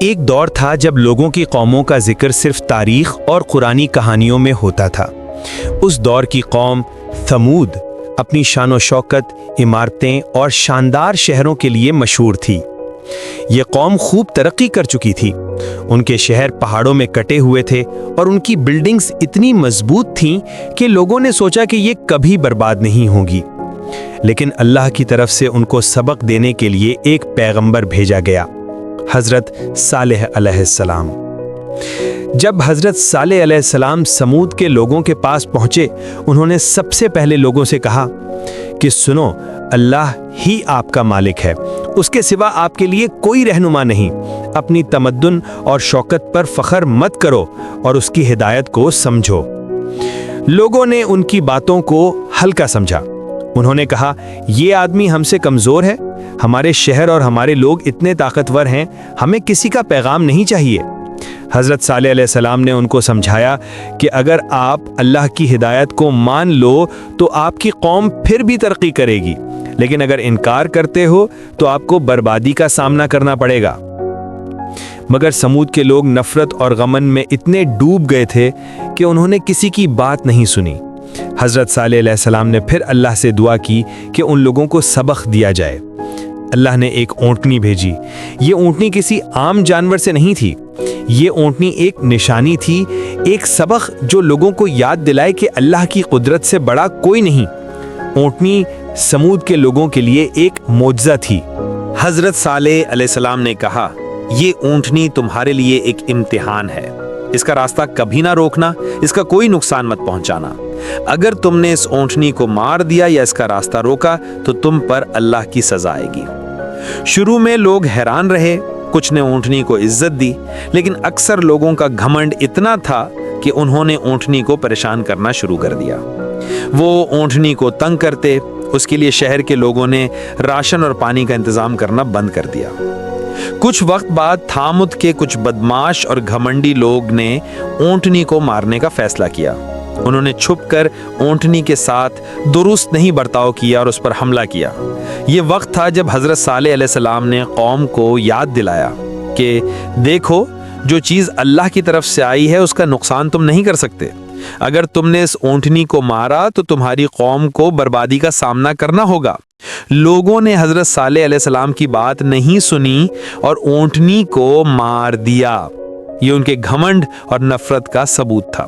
ایک دور تھا جب لوگوں کی قوموں کا ذکر صرف تاریخ اور قرآنی کہانیوں میں ہوتا تھا۔ اس دور کی قوم ثمود اپنی شان و شوکت، عمارتیں اور شاندار شہروں کے لیے مشہور تھی۔ یہ قوم خوب ترقی کر چکی تھی۔ ان کے شہر پہاڑوں میں کٹے ہوئے تھے اور ان کی بلڈنگز اتنی مضبوط تھیں کہ لوگوں نے سوچا کہ یہ کبھی برباد نہیں ہوں گی۔ لیکن اللہ کی طرف سے ان کو سبق دینے کے لیے ایک پیغمبر بھیجا گیا، حضرت صالح علیہ السلام۔ جب حضرت صالح علیہ السلام سمود کے لوگوں کے پاس پہنچے، انہوں نے سب سے پہلے لوگوں سے کہا کہ سنو، اللہ ہی آپ کا مالک ہے، اس کے سوا آپ کے لیے کوئی رہنما نہیں۔ اپنی تمدن اور شوکت پر فخر مت کرو اور اس کی ہدایت کو سمجھو۔ لوگوں نے ان کی باتوں کو ہلکا سمجھا۔ انہوں نے کہا، یہ آدمی ہم سے کمزور ہے، ہمارے شہر اور ہمارے لوگ اتنے طاقتور ہیں، ہمیں کسی کا پیغام نہیں چاہیے۔ حضرت صالح علیہ السلام نے ان کو سمجھایا کہ اگر آپ اللہ کی ہدایت کو مان لو تو آپ کی قوم پھر بھی ترقی کرے گی، لیکن اگر انکار کرتے ہو تو آپ کو بربادی کا سامنا کرنا پڑے گا۔ مگر سمود کے لوگ نفرت اور غمن میں اتنے ڈوب گئے تھے کہ انہوں نے کسی کی بات نہیں سنی۔ حضرت صالح علیہ السلام نے پھر اللہ سے دعا کی کہ ان لوگوں کو سبق دیا جائے۔ اللہ نے ایک اونٹنی بھیجی۔ یہ اونٹنی کسی عام جانور سے نہیں تھی، یہ اونٹنی ایک نشانی تھی، ایک سبق جو لوگوں کو یاد دلائے کہ اللہ کی قدرت سے بڑا کوئی نہیں۔ اونٹنی سمود کے لوگوں کے لیے ایک معجزہ تھی۔ حضرت صالح علیہ السلام نے کہا، یہ اونٹنی تمہارے لیے ایک امتحان ہے، اس کا راستہ کبھی نہ روکنا، اس کا کوئی نقصان مت پہنچانا۔ اگر تم نے اس اونٹنی کو مار دیا یا اس کا راستہ روکا تو تم پر اللہ کی سزا آئے گی۔ شروع میں لوگ حیران رہے، کچھ نے اونٹنی کو عزت دی، لیکن اکثر لوگوں کا گھمنڈ اتنا تھا کہ انہوں نے اونٹنی کو پریشان کرنا شروع کر دیا۔ وہ اونٹنی کو تنگ کرتے، اس کے لیے شہر کے لوگوں نے راشن اور پانی کا انتظام کرنا بند کر دیا۔ کچھ وقت بعد تھامت کے کچھ بدماش اور گھمنڈی لوگ نے اونٹنی کو مارنے کا فیصلہ کیا۔ انہوں نے چھپ کر اونٹنی کے ساتھ درست نہیں برتاؤ کیا اور اس پر حملہ کیا۔ یہ وقت تھا جب حضرت صالح علیہ السلام نے قوم کو یاد دلایا کہ دیکھو، جو چیز اللہ کی طرف سے آئی ہے اس کا نقصان تم نہیں کر سکتے۔ اگر تم نے اس اونٹنی کو مارا تو تمہاری قوم کو بربادی کا سامنا کرنا ہوگا۔ لوگوں نے حضرت صالح علیہ السلام کی بات نہیں سنی اور اونٹنی کو مار دیا۔ یہ ان کے گھمنڈ اور نفرت کا ثبوت تھا۔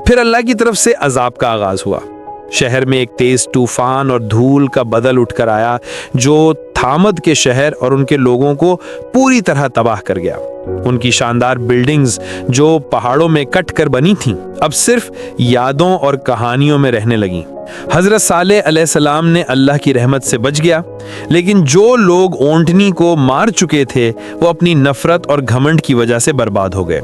پھر اللہ کی طرف سے عذاب کا آغاز ہوا۔ شہر میں ایک تیز طوفان اور دھول کا بدل اٹھ کر آیا جو تھامد کے شہر اور ان کے لوگوں کو پوری طرح تباہ کر گیا۔ ان کی شاندار بلڈنگز جو پہاڑوں میں کٹ کر بنی تھیں اب صرف یادوں اور کہانیوں میں رہنے لگیں۔ حضرت صالح علیہ السلام نے اللہ کی رحمت سے بچ گیا، لیکن جو لوگ اونٹنی کو مار چکے تھے وہ اپنی نفرت اور گھمنڈ کی وجہ سے برباد ہو گئے۔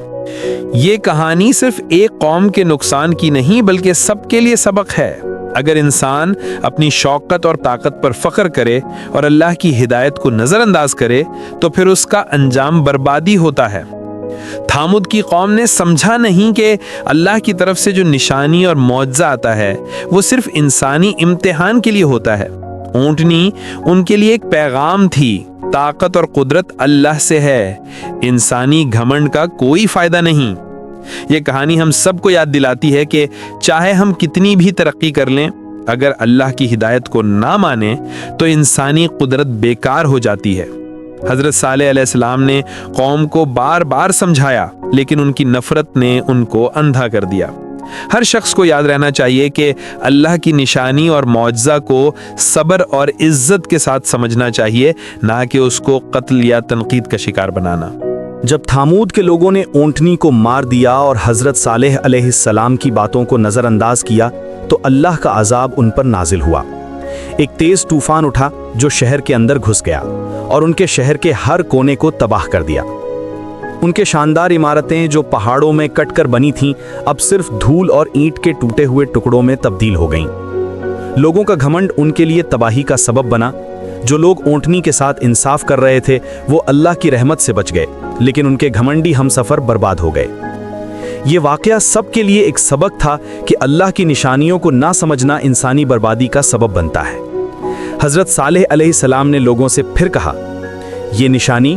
یہ کہانی صرف ایک قوم کے نقصان کی نہیں بلکہ سب کے لیے سبق ہے۔ اگر انسان اپنی شوکت اور طاقت پر فخر کرے اور اللہ کی ہدایت کو نظر انداز کرے تو پھر اس کا انجام بربادی ہوتا ہے۔ تھامد کی قوم نے سمجھا نہیں کہ اللہ کی طرف سے جو نشانی اور معجزہ آتا ہے وہ صرف انسانی امتحان کے لیے ہوتا ہے۔ اونٹنی ان کے لیے ایک پیغام تھی، طاقت اور قدرت اللہ سے ہے، انسانی گھمنڈ کا کوئی فائدہ نہیں۔ یہ کہانی ہم سب کو یاد دلاتی ہے کہ چاہے ہم کتنی بھی ترقی کر لیں، اگر اللہ کی ہدایت کو نہ مانیں تو انسانی قدرت بیکار ہو جاتی ہے۔ حضرت صالح علیہ السلام نے قوم کو بار بار سمجھایا، لیکن ان کی نفرت نے ان کو اندھا کر دیا۔ ہر شخص کو یاد رہنا چاہیے کہ اللہ کی نشانی اور معجزہ کو صبر اور عزت کے ساتھ سمجھنا چاہیے، نہ کہ اس کو قتل یا تنقید کا شکار بنانا۔ جب تھامود کے لوگوں نے اونٹنی کو مار دیا اور حضرت صالح علیہ السلام کی باتوں کو نظر انداز کیا تو اللہ کا عذاب ان پر نازل ہوا۔ ایک تیز طوفان اٹھا جو شہر کے اندر گھس گیا اور ان کے شہر کے ہر کونے کو تباہ کر دیا۔ ان کے شاندار عمارتیں جو پہاڑوں میں کٹ کر بنی تھیں اب صرف دھول اور اینٹ کے ٹوٹے ہوئے ٹکڑوں میں تبدیل ہو گئیں۔ لوگوں کا گھمنڈ ان کے لیے تباہی کا سبب بنا۔ جو لوگ اونٹنی کے ساتھ انصاف کر رہے تھے وہ اللہ کی رحمت سے بچ گئے، لیکن ان کے گھمنڈی ہم سفر برباد ہو گئے۔ یہ واقعہ سب کے لیے ایک سبق تھا کہ اللہ کی نشانیوں کو نہ سمجھنا انسانی بربادی کا سبب بنتا ہے۔ حضرت صالح علیہ السلام نے لوگوں سے پھر کہا، یہ نشانی